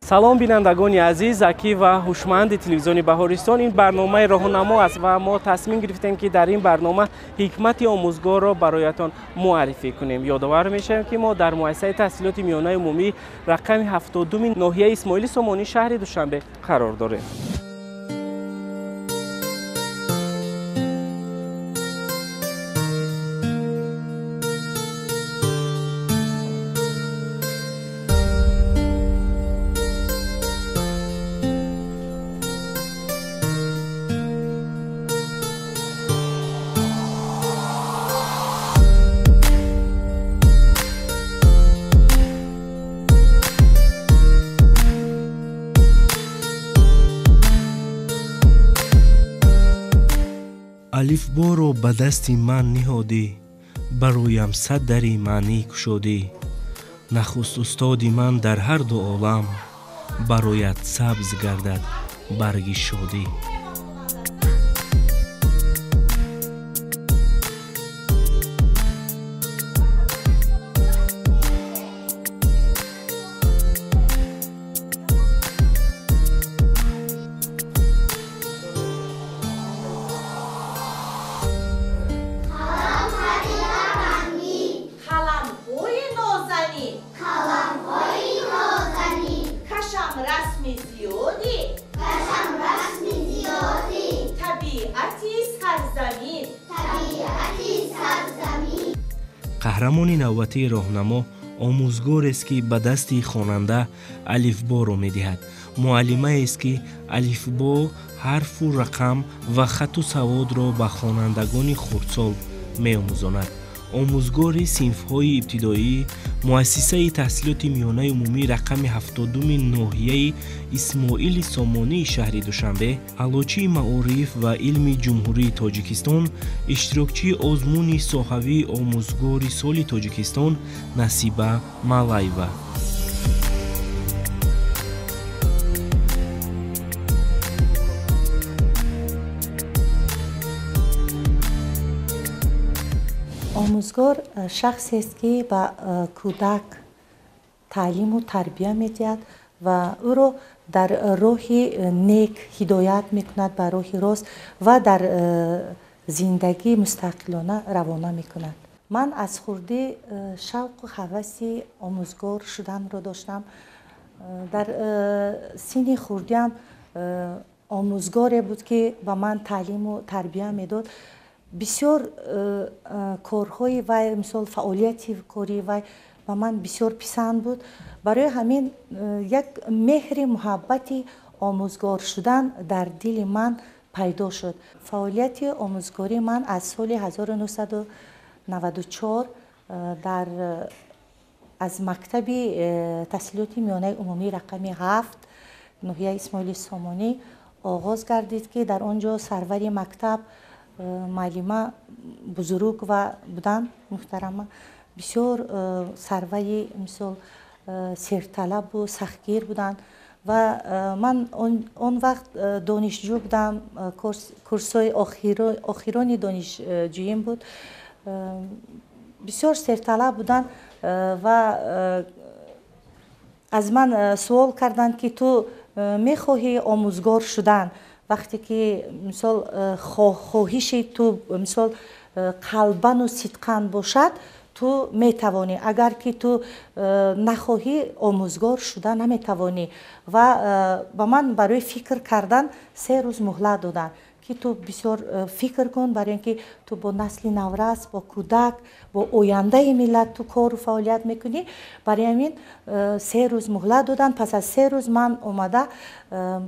салом бинандагони азиз, закӣ ва ҳушманди телевизиони Баҳористон. Ин барномаи роҳнамо аст ва мо тасмим гирифтем ки дар ин барнома ҳикмати омӯзгорро бароятон муаррифӣ кунем. ёдовар мешавем ки мо дар муассисаи таҳсилоти миёнаи умумӣ рақами 72 ноҳияи Исмоили Сомонӣ шаҳри Душанбе қарор дорем. алифборо ба дасти ман ниҳодӣ, бароям сад дари маънӣ кушодӣ. нахуст устоди ман дар ҳар ду олам, бароят сабз гардад барги шодӣ. қаҳрамони навбатии роҳнамо омӯзгорест ки ба дасти хонанда алифборо медиҳад. муаллимаест ки алифбо, ҳарфу рақам ва хату саводро ба хонандагони хурдсол меомӯзонад. омӯзгори синфҳои ибтидоӣ, муассисаи таҳсилоти миёнаи умумӣ рақами 72 ноҳияи Исмоили Сомонии шаҳри Душанбе, аллочии маориф ва илми ҷумҳурии Тоҷикистон, иштирокчии озмуни соҳавии омӯзгори соли Тоҷикистон Насиба Малаева. омӯзгор шахсест ки ба кӯдак таълиму тарбия медиҳад ва ӯро дар роҳи нек ҳидоят мекунад, ба роҳи рост ва дар зиндагӣ мустақилона равона мекунад. ман аз хурдӣ шавқу ҳаваси омӯзгор шуданро доштам. дар синни хурдиам омӯзгоре буд ки ба ман таълиму тарбия медод. бисёр корҳои вай, мисол фаъолияти кори вай ба ман бисёр писанд буд. барои ҳамин як меҳри муҳаббати омӯзгор шудан дар дили ман пайдо шуд. фаъолияти омӯзгории ман аз соли 1994 аз мактаби таҳсилоти миёнаи умумӣ рақами 7 ноҳияи Исмоили Сомонӣ оғоз гардид ки дар он ҷо сарвари мактаб муаллима бузург ва будан муҳтарама, бисёр сарвари мисол серталабу сахтгир буданд ва ман он вақт донишҷӯ будам, курсҳои охирони донишҷӯим буд. бисёр серталаб буданд ва аз ман суол карданд ки ту мехоҳӣ омӯзгор шудан? вақте ки мисол хоҳиши ту мисол қалбану сидқан бошад, ту метавонӣ. агар ки ту нахоҳӣ, омӯзгор шуда наметавонӣ. ва ба ман барои фикр кардан 3 рӯз муҳлат доданд ки ту бисёр фикр кун, барои ин ки ту бо насли наврас, бо кӯдак, бо ояндаи миллат ту кору фаъолият мекунӣ. барои ҳамин 3 рӯз муҳлат доданд. пас аз 3 рӯз ман омада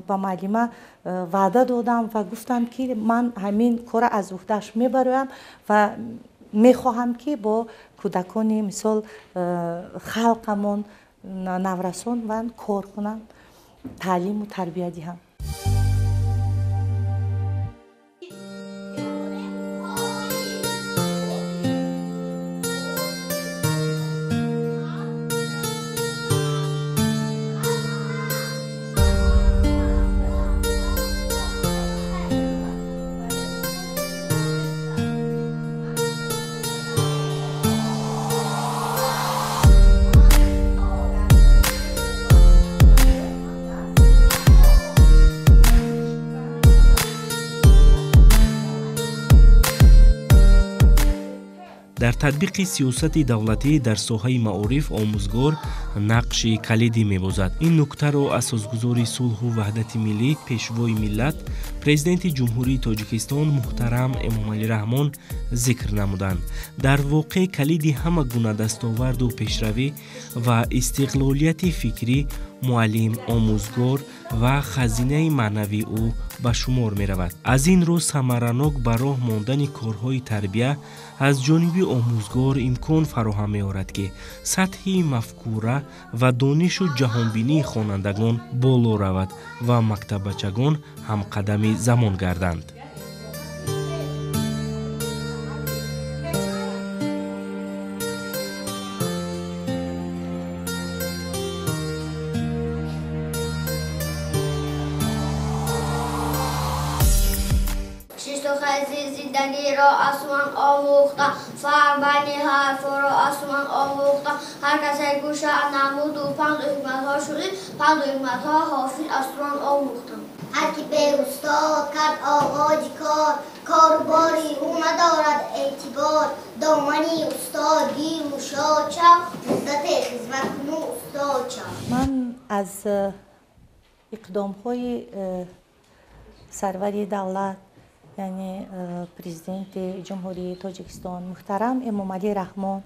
ба муаллима ваъда додам ва гуфтам ки ман ҳамин кора аз уҳдааш мебароям ва мехоҳам ки бо кӯдакони мисол халқамон, наврасон ва кор кунам, таълиму тарбия диҳам. татбиқи сиёсати давлатӣ дар соҳаи маориф омӯзгор нақши калидӣ мебозад. Ин нуктаро асосгузори сулҳу ваҳдати миллӣ, пешвои миллат, президенти ҷумҳурии Тоҷикистон муҳтарам Эмомалӣ Раҳмон зикр намуданд. Дар воқеъ калиди ҳама гуна дастоварду пешравӣ ва истиқлолияти фикрӣ муаллим, омӯзгор ва хазинаи маънавии ӯ ба шумор меравад. Аз ин рӯ самаранок ба роҳ мондани корҳои тарбия аз ҷониби омӯзгор имкон фароҳам меорад, ки сатҳи мафкура ва донишу ҷаҳонбинии хонандагон боло равад ва мактабачагон ҳамқадами замон гарданд. زندگی را آسمان آموختم فرمانی حرفا را آسمان آموختم هر کسی گوش نمود و پند و حکمت ها شدید پند و حکمت ها حافظ آسمان آموختم هر کی به استاد کرد آغاز کارباری او ندارد اعتبار دامنی استادی مشاد شد مدت خدمت کنو استاد شد. من از اقدام های سروری دولت یعنی پرزیدنت جمهوری تاجیکستان محترم امامعلی رحمان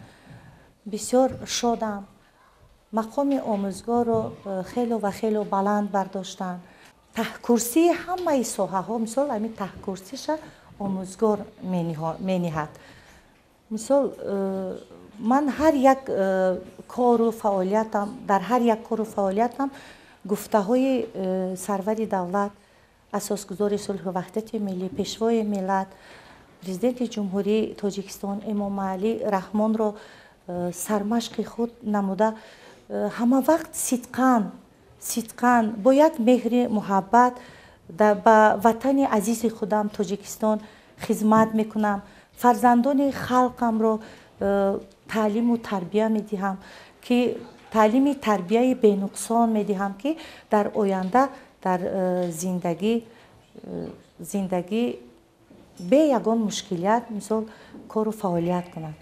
بسیار شادم. مقام آموزگار رو خیلی بلند برداشتن. تهکرسی همه ساحه ها مثال همین تهکرسیش آموزگار مینهد. مثال من هر یک کار و فعالیتم در هر یک کار و فعالیتم گفته های سروری دولت اساسگزار صلح و وحدت ملی، پیشوای ملت، پرزیدنت جمهوری تاجیکستان امامعلی رحمان را سرمشق خود نموده همه وقت صدقاً با یک مهر محبت به وطن عزیز خودم تاجیکستان خدمت میکنم. فرزندان خلقم را تعلیم و تربیه میدهم که تعلیم تربیه بینقصان میدهم که در آینده در زندگی به یگان مشکلیت مثال کار و فعالیت کنند.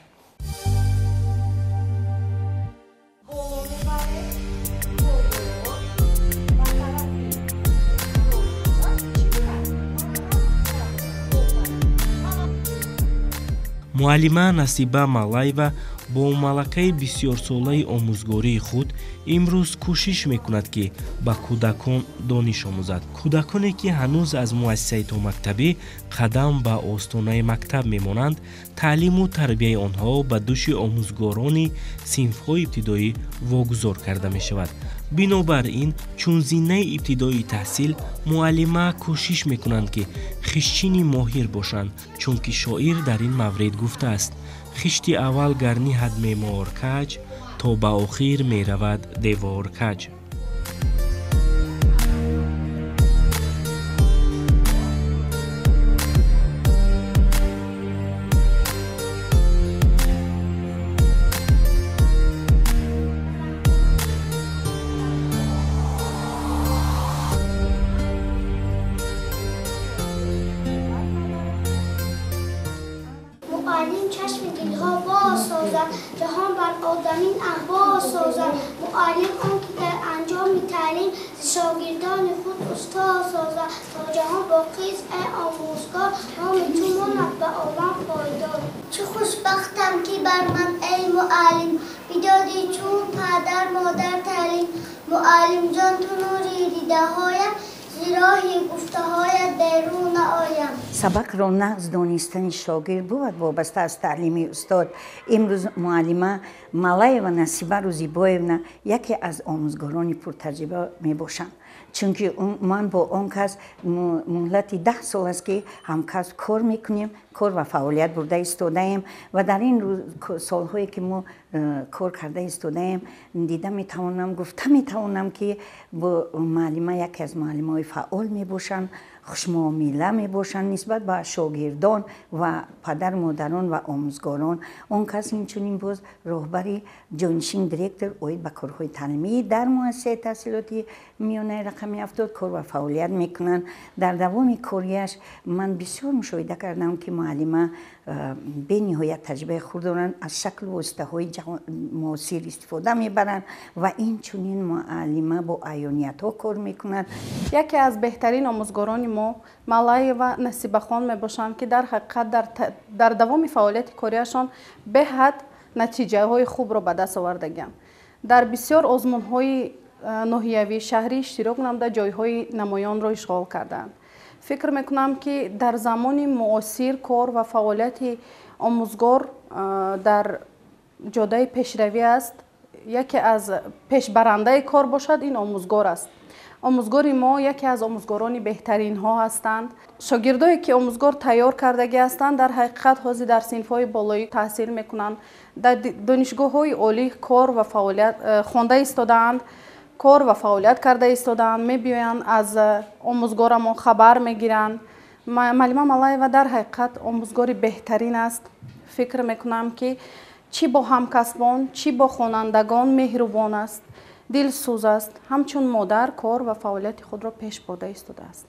муаллима Насиба Малаева бо малакаи бисёрсолаи омӯзгории худ имрӯз кӯшиш мекунад, ки ба кӯдакон дониш омӯзад. кӯдаконе ки ҳанӯз аз муассисаи томактабӣ қадам ба остонаи мактаб мемонанд, таълиму тарбияи онҳо ба дӯши омӯзгорони синфҳои ибтидоӣ вогузор карда мешавад. бинобар ин чун зиннаи ибтидоии таҳсил муаллима кӯшиш мекунанд, ки хиштчини моҳир бошанд, чунки шоир дар ин маврид гуфтааст: хишти аввал гар ниҳад меъмор каҷ, то ба охир меравад девор каҷ. معلم چشم دلها باز سازد جهان بر آدمین احواز سازد معلم آن که در انجام تعلیم شاگردان خود استاد سازد تا جهان باقی است ای آموزگار نام تو ماند به عالم پایدار. چه خوشبختم که بر من ای معلم بیدادی چون پدر مادر تعلیم معلم جان تو نوری دیده هایم زیراهی گفته هایت درون آیم. سبق را نه از دانستن شاگرد بود وابسته از تعلیم استاد. امروز معلمه ملایوا نصیبه روزیبایونا یکی از آموزگاران پرتجربه می باشند. چونکه من با آن کس مهلت 10 سال است که همکس کار میکنیم، کار و فعالیت برده ایستاده ایم و در این سالهایی که ما کار کرده ایستاده ایم دیده میتوانم گفته میتوانم که با معلمه یکی از معلمای فعال میباشند، خوشمعامله می باشند نسبت به شاگردان و پدر مادران و آموزگاران. اون کس اینچنین باز راهبری جانشین دیرکتور اوید به کارهای تعلیمی در مؤسسه تحصیلاتی میانه رقم 70 کار و فعالیت میکنند. در دوام کاریش من بسیار مشاهده کردم که معلمه به نهایت تجربه خود دارند، از شکل و اسطحهای معاصر استفاده میبرند و این چنین معلمه با عیانیت ها کار میکنند. یکی از بهترین آموزگاران ما ملای و نصیبه خان میباشند که در حقیقت در دوام فعالیت کاریشان به حد نتیجه های خوب را به دست آوردگی‌اند. در بسیار آزمون های ناحیوی شهری اشتراک نموده جایهای نمایان را اشغال کردند. فکر میکنم که در زمان معاصر کار و فعالیت آموزگار در جاده پیشروی است. یکی از پیشبرنده کار باشد این آموزگار است. آموزگار ما یکی از آموزگاران بهترین ها هستند. شاگردایی که آموزگار تیار کردگی هستند در حقیقت حاضر در صنف‌های بالایی تحصیل میکنند، در دانشگاه‌های عالی کار و فعالیت خوانده ایستادند، کار و فعالیت کرده ایستادند، میبینند از آموزگار ما خبر میگیرند. معلمه ملایوا در حقیقت آموزگار بهترین است. فکر میکنم که چی با همکسبان چی با خوانندگان مهربان است، دلسوز است، همچون مادر کار و فعالیت خود را پیش برده ایستاده است.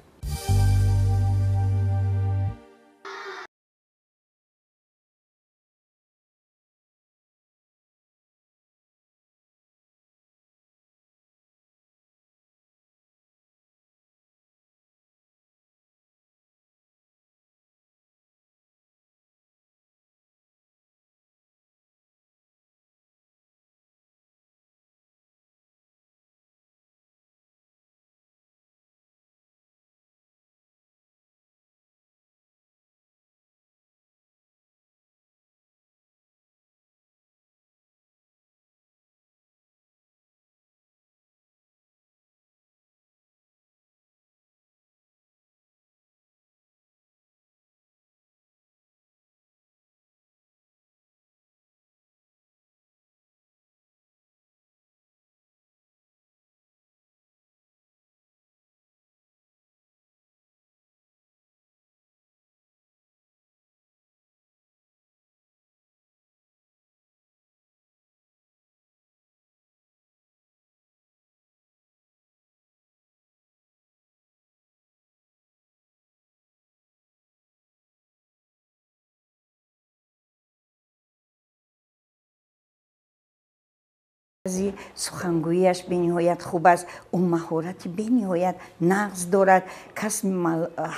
بعضی سخنگویش به نهایت خوب است. او مهارت به نهایت نغز دارد. کس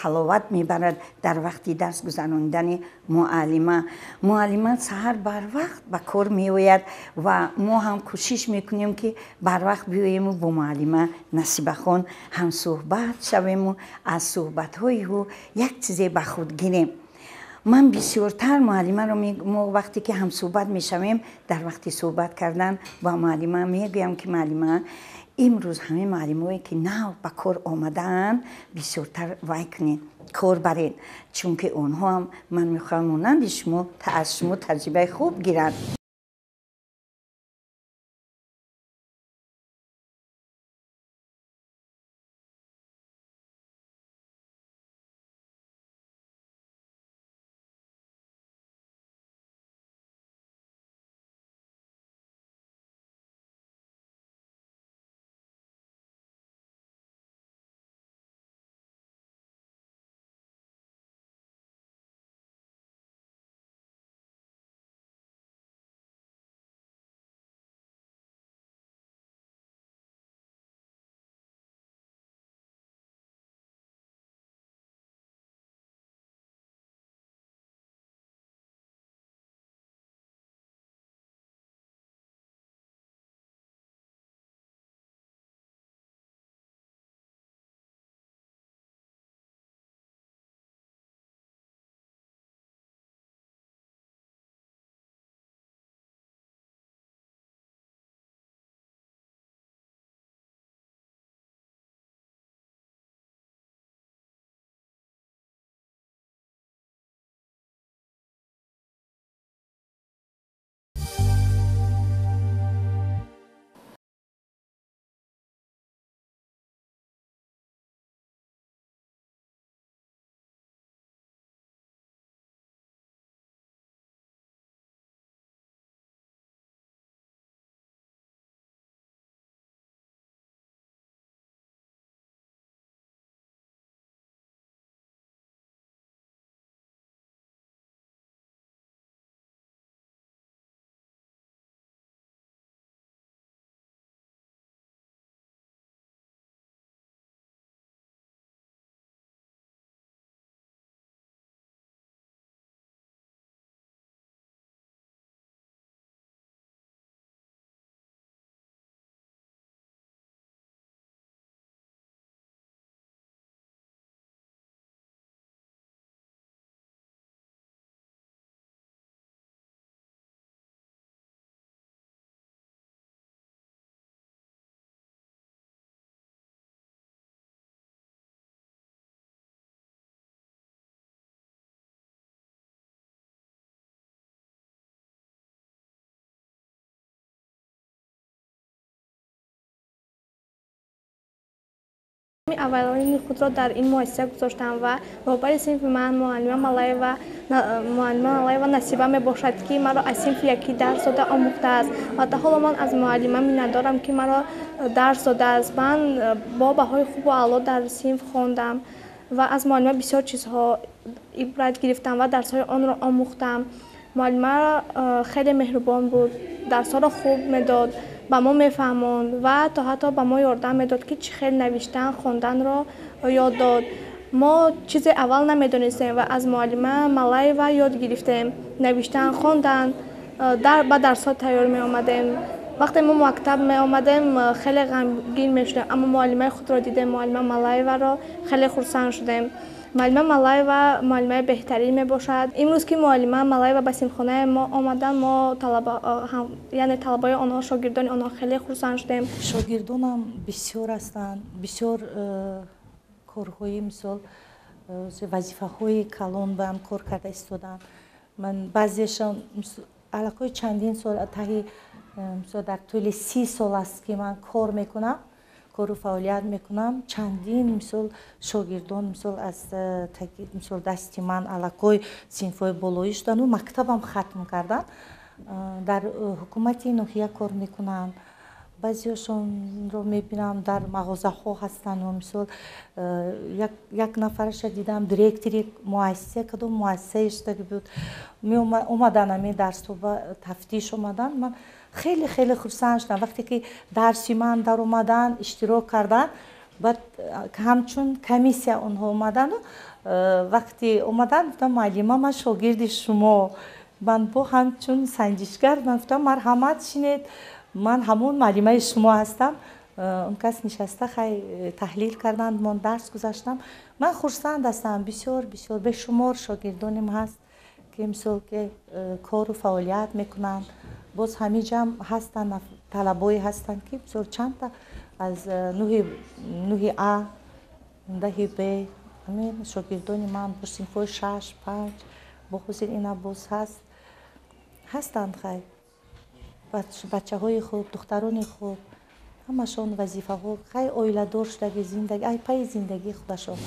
حلاوت میبرد در وقتی درس گذراندن معلمه سحر بر وقت به کار میآید و ما هم کوشش میکنیم که بر وقت بیاییم و با معلمه نصیبه خان هم صحبت شویم و از صحبت های او یک چیزی به خود گیریم. من بسیارتر معلمه رو ما وقتی که هم صحبت میشویم در وقتی صحبت کردن با معلمه میگویم که معلمه امروز همه معلمایی که نو به کار آمدن بسیارتر وای کنین، کار برین، چون که اونها هم من میخوام مانند شما از شما تجربه خوب گیرند. اولین خود را در این مؤسسه گذاشتم و رهبر صنف من معلم ملایوا نصیبه می باشد که مرا از صنف یکی درس داده آموخته است و تا حالا من از معلمه می‌ندارم که مرا درس داده است. من با بهای خوب و اعلا در صنف خواندم و از معلمه بسیار چیزها عبرت گرفتم و درس‌های آن را آموختم. معلمه خیلی مهربان بود، درس‌ها را خوب می‌داد، با ما می‌فهماند و تا حتی با ما یاردم می‌داد که چه خیلی نوشتن خواندن را یاد داد. ما چیز اول نمی‌دانستیم و از معلمه ملایوا یاد گرفتیم نوشتن خواندن. با درس‌ها تیار می‌آمدیم. وقتی ما مکتب می‌آمدیم خیلی غمگین می‌شدیم، اما معلمه خود را دیدیم، معلمه ملایوا را خیلی خرسند شدیم. معلمه ملایوا معلمه بهترین میباشد. امروز که معلمه ملایوا به صنفخانه ما آمدن، ما یعنی طلبای آنها، شاگردان آنها خیلی خرسند شدیم. شاگردانم بسیار هستند، بسیار کارهای مثال وظیفه‌های کلان به هم کار کرده ایستادند. من بعضیشان علاقه چندین سال تهی در طول 30 سال است که من کار میکنم، کار و فعالیت میکنم. چندین مثال شاگردان مثال از مثال دستی من علاقه صنف‌های بالایی شدن و مکتبم ختم کردن. در حکومت ناحیه کار میکنن. بعضیشون رو میبینم در مغازه ها هستن و مثال یک نفرش دیدم دیرکتور یک مؤسسه کدوم مؤسسه اشتگی بود اومدن همی درس و تفتیش اومدن. من خیلی خیلی خرسند شدم وقتی که درسی من در اومدن اشتراک کردن. بعد همچون کمیسیا اونها اومدن و وقتی اومدن گفتم معلمه من شاگرد شما، من با همچون سنجشگر من گفتم مرحمت شینید، من همون معلمه شما هستم. اون کس نشسته خیلی تحلیل کردند، من درس گذاشتم. من خرسند هستم، بسیار بسیار به شمار شاگردانم هست که مثل که کار و فعالیت میکنند. باز همه جمع هستن، طلبایی هستن که بسیار چند تا از 9 A 10 B همین شاگردان من با صنف‌های 6 5 با خصوص اینا باز هستند. خیلی بچه های خوب، دختران خوب، همشون وظیفه ها خیلی اویله دار شده زندگی ای پای زندگی خودشون.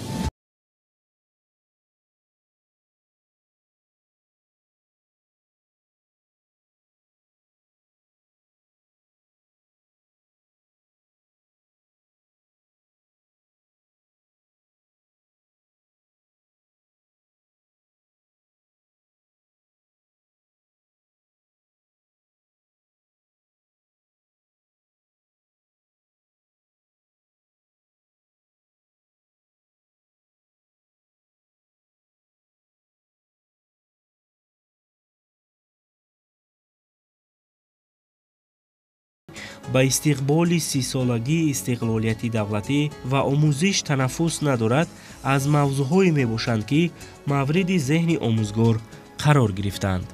ба истиқболи 30-солагии истиқлолияти давлатӣ ва омӯзиш танаффус надорад, аз мавзӯъҳое мебошанд, ки мавриди зеҳни омӯзгор қарор гирифтанд.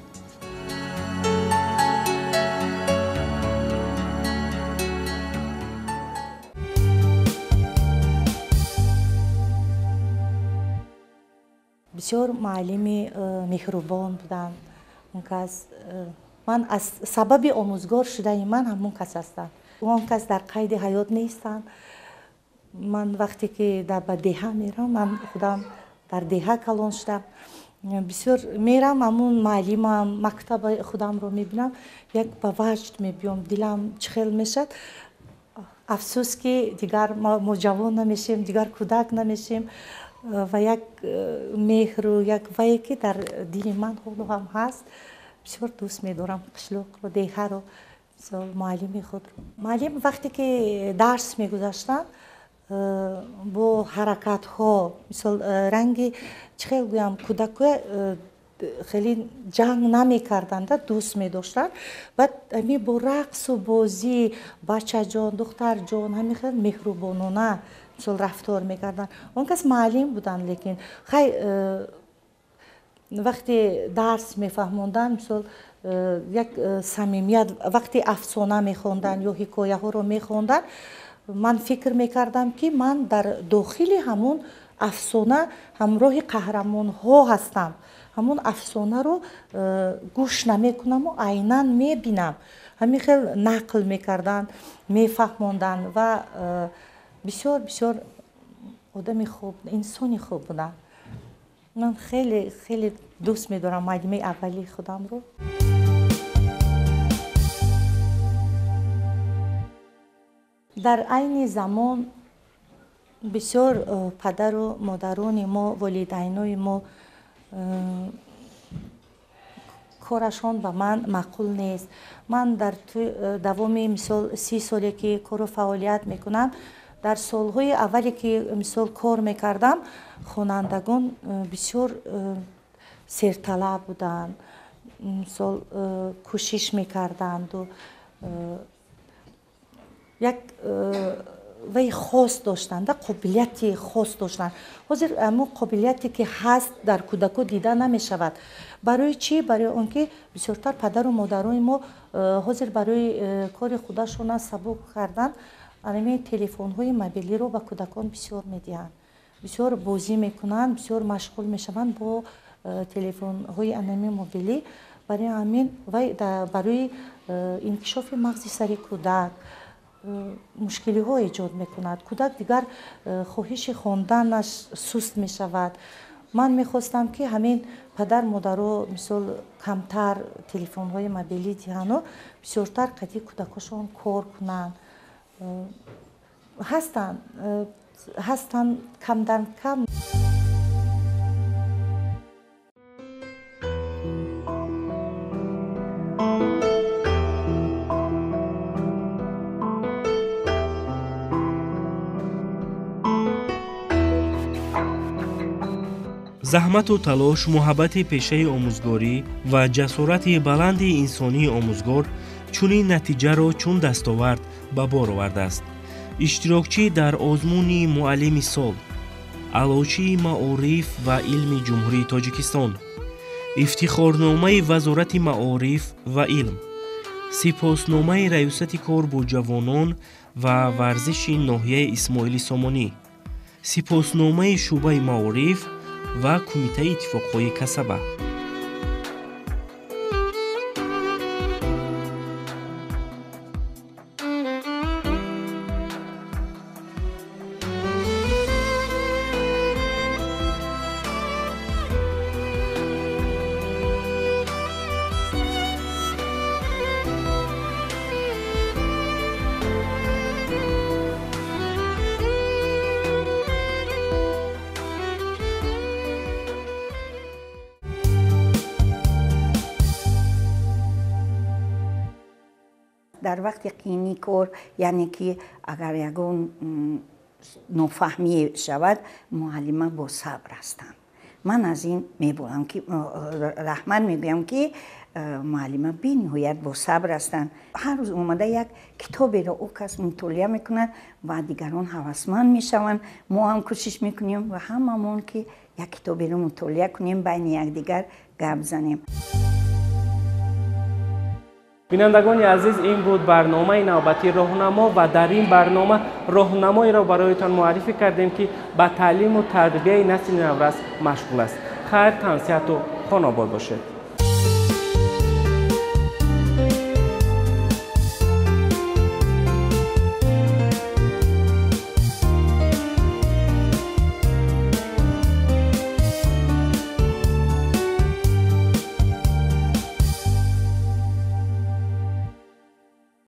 بسیار معلمی مهربان بودند. اون کس من از سبب آموزگار شدن من همون کس هستم. اون کس در قید حیات نیستن. من وقتی که در دهه میرم، من خودم در دهه کلان شدم، بسیار میرم همون معلمم مکتب خودم رو میبینم، یک با وجد میبینم، دلم چخیل میشد. افسوس که دیگر ما جوان نمیشیم، دیگر کودک نمیشیم و یک مهر و یک وی که در دل من خود هم هست. بسیار دوست می‌دارم قشلاق رو، دیه رو، معلم خود رو. معلم وقتی که درس می‌گذاشتن با حرکت ها مثل رنگی چخیل گویم کودک خیلی جنگ نمی‌کردند، دوست می‌داشتن. بعد همی با رقص و بازی بچه جان، دختر جان همی خیلی مهربانانه مثل رفتار می‌کردن. اون کس معلم بودن، لیکن خیلی وقتی درس میفهموندن مثل یک صمیمیت، وقتی افسانه میخوندن یا حکایه ها رو میخوندن، من فکر میکردم که من در داخل همون افسانه همراه قهرمان ها هستم. همون افسانه رو گوش نمیکنم و عیناً میبینم. همین خیلی نقل میکردن، میفهموندن و بسیار بسیار آدم خوب، انسانی خوب بودن. من خیلی خیلی دوست می‌دارم معلم اولی خودم رو. در عین زمان بسیار پدر و مادران ما، والدینای ما کارشان به من معقول نیست. من در دوام مثال 30 سالی که کار و فعالیت میکنم، در سالهای اولی که مثال کار میکردم، خوانندگان بسیار سرطلب بودند، مثال کوشش میکردند و یک وی خاص داشتند، قابلیتی خاص داشتند. حاضر اما قابلیتی که هست در کودکان دیده نمی شود. برای چی؟ برای آنکه بسیارتر پدر و مادران ما حاضر برای کار خودشون سبک کردن، همین تلفن های موبیلی رو به کودکان بسیار میدهند، بسیار بازی میکنند، بسیار مشغول میشوند با تلفن های انمی موبیلی. برای همین وی برای انکشاف مغز سری کودک مشکلی ها ایجاد میکند. کودک دیگر خواهش خواندنش سست می شود. من میخواستم که همین پدر مادرها مثل کمتر تلفن های موبیلی دهند و بسیارتر قدی کودکاشون کار کنند. هستن کم در کم. заҳмату талош, муҳаббати пешаи омӯзгорӣ ва ҷасорати баланди инсонии омӯзгор чунин натиҷаро чун дастовард ба бор овардааст. иштирокчӣ дар озмуни муаллими сол, аълочии маориф ва илми ҷумҳурии тоҷикистон, ифтихорномаи вазорати маориф ва илм, сипосномаи раёсати кор бо ҷавонон ва варзиши ноҳияи исмоили сомонӣ, сипосномаи шӯъбаи маориф ва кумитаи иттифоқҳои касаба. در وقت قینی کار، یعنی که اگر یگان نفهمی شود، معلم با صبر هستند. من از این میگویم که رحمت میگویم که معلم بی نهایت با صبر هستند. هر روز اومده یک کتابی را او کس مطالعه میکنند و دیگران هوسمند میشوند. ما هم کوشش میکنیم و هممون که یک کتابی را مطالعه کنیم، بین یکدیگر گپ زنیم. بینندگان عزیز، این بود برنامه نوبتی راهنما و در این برنامه راهنمایی را برایتان معرفی کردیم که به تعلیم و تربیت نسل نورس مشغول است. خیر، تنصیحت و خانه آباد باشید.